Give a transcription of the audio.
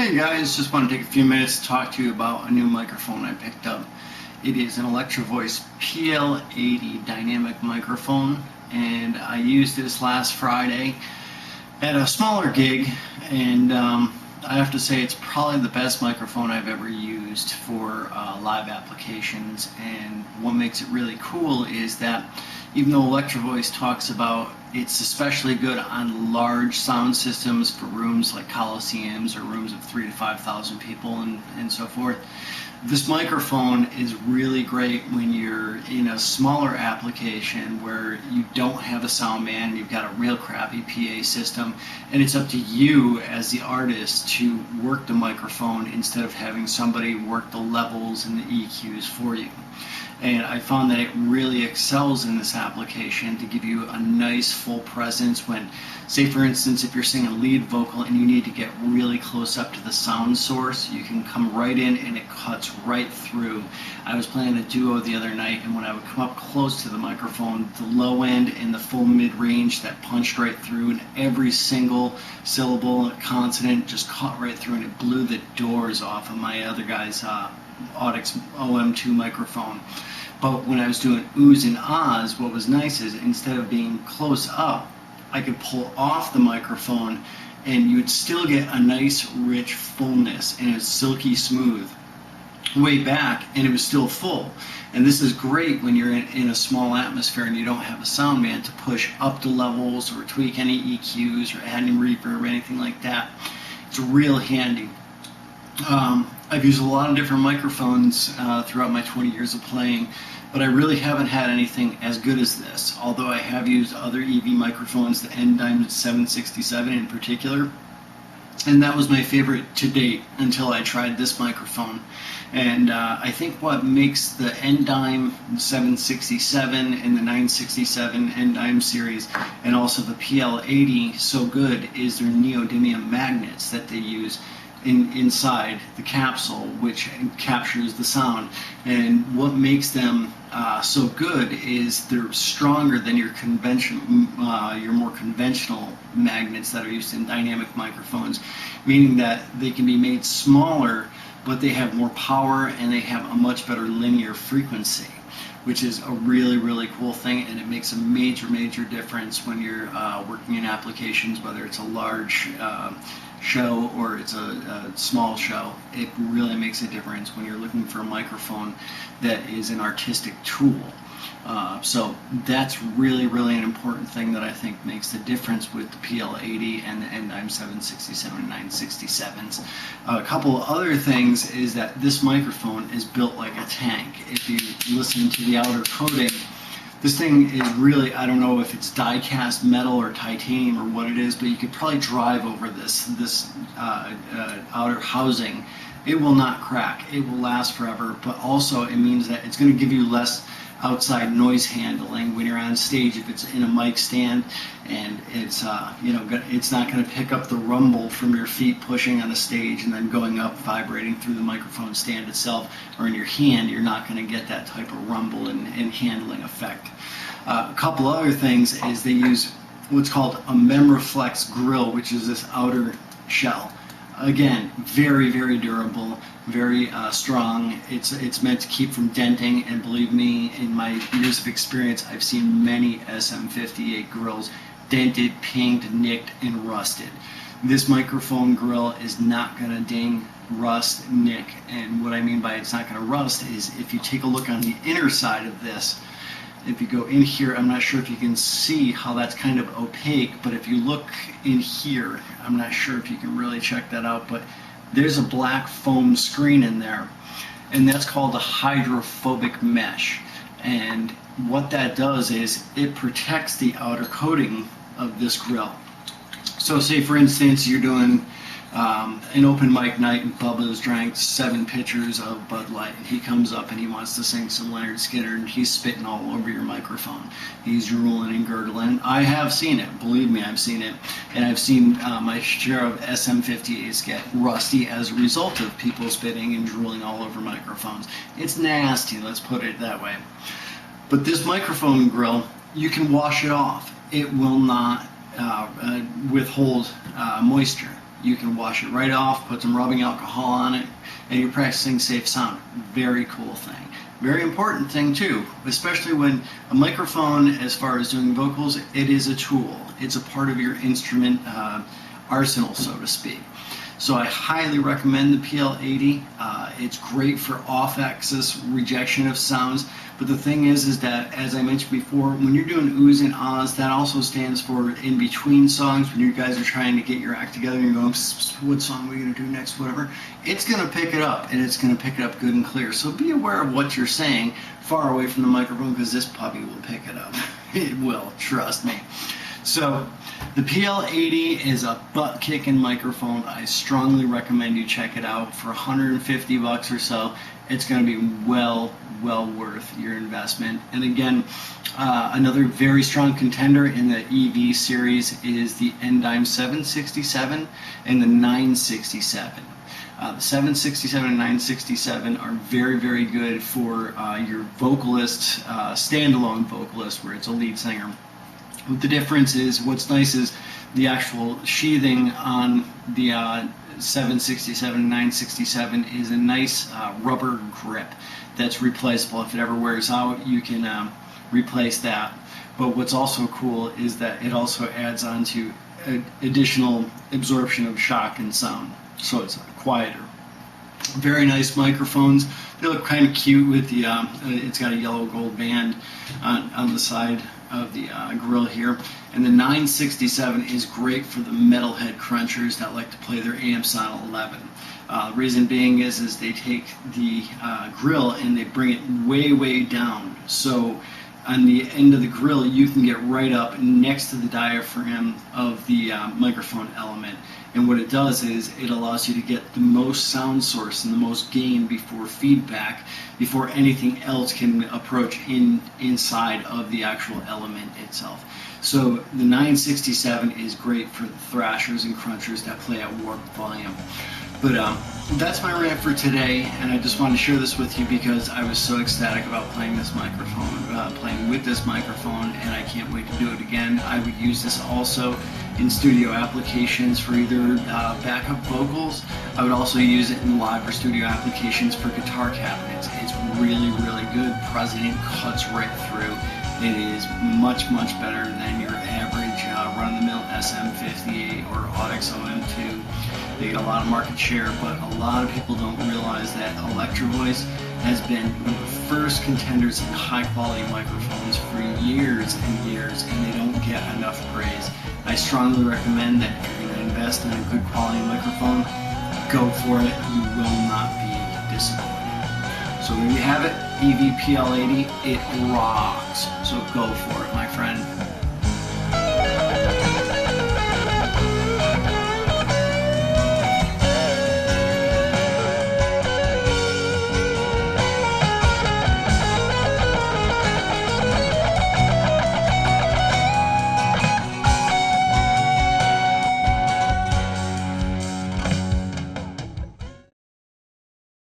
Hey guys, just want to take a few minutes to talk to you about a new microphone I picked up. It is an Electrovoice PL80 dynamic microphone, and I used this last Friday at a smaller gig, and I have to say it's probably the best microphone I've ever used for live applications. And what makes it really cool is that even though Electrovoice talks about it's especially good on large sound systems for rooms like coliseums or rooms of 3,000 to 5,000 people and so forth, this microphone is really great when you're in a smaller application where you don't have a sound man, you've got a real crappy PA system, and it's up to you as the artist to work the microphone instead of having somebody work the levels and the EQs for you. And I found that it really excels in this application to give you a nice full presence when, say for instance, if you're singing a lead vocal and you need to get really close up to the sound source, you can come right in and it cuts right through. I was playing a duo the other night, and when I would come up close to the microphone, the low end and the full mid-range that punched right through, and every single syllable and consonant just cut right through, and it blew the doors off of my other guy's Audix OM2 microphone. But when I was doing oohs and ahs, what was nice is instead of being close up, I could pull off the microphone and you would still get a nice rich fullness, and it's silky smooth way back, and it was still full. And this is great when you're in a small atmosphere and you don't have a sound man to push up the levels or tweak any EQs or add any reverb or anything like that. It's real handy. I've used a lot of different microphones throughout my 20 years of playing, but I really haven't had anything as good as this, although I have used other EV microphones, the D767 in particular, and that was my favorite to date until I tried this microphone. And I think what makes the D767 and the 967 N series and also the PL80 so good is their neodymium magnets that they use inside the capsule, which captures the sound. And what makes them so good is they're stronger than your more conventional magnets that are used in dynamic microphones, meaning that they can be made smaller, but they have more power and they have a much better linear frequency, which is a really, really cool thing, and it makes a major difference when you're working in applications, whether it's a large show or it's a small show. It really makes a difference when you're looking for a microphone that is an artistic tool. So that's really an important thing that I think makes the difference with the PL80 and the D767 and 967s. A couple of other things is that this microphone is built like a tank. If you listen to the outer coating, this thing is really, I don't know if it's die-cast metal or titanium or what it is, but you could probably drive over this outer housing. It will not crack. It will last forever, but also it means that it's going to give you less outside noise handling when you're on stage if it's in a mic stand, and it's it's not going to pick up the rumble from your feet pushing on the stage and then going up vibrating through the microphone stand itself, or in your hand. You're not going to get that type of rumble and handling effect. A couple other things is they use what's called a Memreflex grill, which is this outer shell. Again, very durable, very strong. It's meant to keep from denting, and believe me, in my years of experience, I've seen many SM58 grills dented, pinged, nicked, and rusted. This microphone grill is not going to ding, rust, nick, and what I mean by it's not going to rust is if you take a look on the inner side of this, if you go in here, I'm not sure if you can see how that's kind of opaque, but if you look in here, I'm not sure if you can really check that out, but there's a black foam screen in there, and that's called a hydrophobic mesh. And what that does is it protects the outer coating of this grill. So say for instance you're doing an open mic night and Bubba's drank 7 pitchers of Bud Light, and he comes up and he wants to sing some Leonard Skinner, and he's spitting all over your microphone. He's drooling and gurgling. I have seen it, believe me, I've seen it, and I've seen my share of SM58s get rusty as a result of people spitting and drooling all over microphones. It's nasty, let's put it that way. But this microphone grill, you can wash it off. It will not withhold moisture. You can wash it right off, put some rubbing alcohol on it, and you're practicing safe sound. Very cool thing. Very important thing too, especially when a microphone, as far as doing vocals, it is a tool. It's a part of your instrument arsenal, so to speak. So I highly recommend the PL80. It's great for off-axis rejection of sounds, but the thing is that, as I mentioned before, when you're doing oohs and ahs, that also stands for in between songs. When you guys are trying to get your act together and you're going, what song are we going to do next, whatever, it's going to pick it up, and it's going to pick it up good and clear. So be aware of what you're saying far away from the microphone, because this puppy will pick it up. It will, trust me. So the PL80 is a butt-kicking microphone. I strongly recommend you check it out. For 150 bucks or so, it's going to be well worth your investment. And again, another very strong contender in the EV series is the D767 and the 967. The 767 and 967 are very good for your vocalist, standalone vocalist, where it's a lead singer. The difference is, what's nice is the actual sheathing on the 767 and 967 is a nice rubber grip that's replaceable. If it ever wears out, you can replace that. But what's also cool is that it also adds on to additional absorption of shock and sound, so it's quieter. Very nice microphones. They look kind of cute with the, it's got a yellow gold band on the side of the grill here. And the 967 is great for the metalhead crunchers that like to play their amps on 11. The reason being is they take the grill and they bring it way down. So on the end of the grill, you can get right up next to the diaphragm of the microphone element. And what it does is it allows you to get the most sound source and the most gain before feedback, before anything else can approach inside of the actual element itself. So the 967 is great for the thrashers and crunchers that play at warped volume. But that's my rant for today, and I just wanted to share this with you because I was so ecstatic about playing this microphone, playing with this microphone, and I can't wait to do it again. I would use this also in studio applications for either backup vocals. I would also use it in live or studio applications for guitar cabinets. It's really good. President cuts right through. It is much better than your average run-of-the-mill SM58 or Audix OM2. They get a lot of market share, but a lot of people don't realize that Electrovoice has been one of the first contenders in high-quality microphones for years and years, and they don't get enough praise. I strongly recommend that if you're going to invest in a good quality microphone, go for it. You will not be disappointed. So there you have it, EV PL80. It rocks. So go for it, my friend.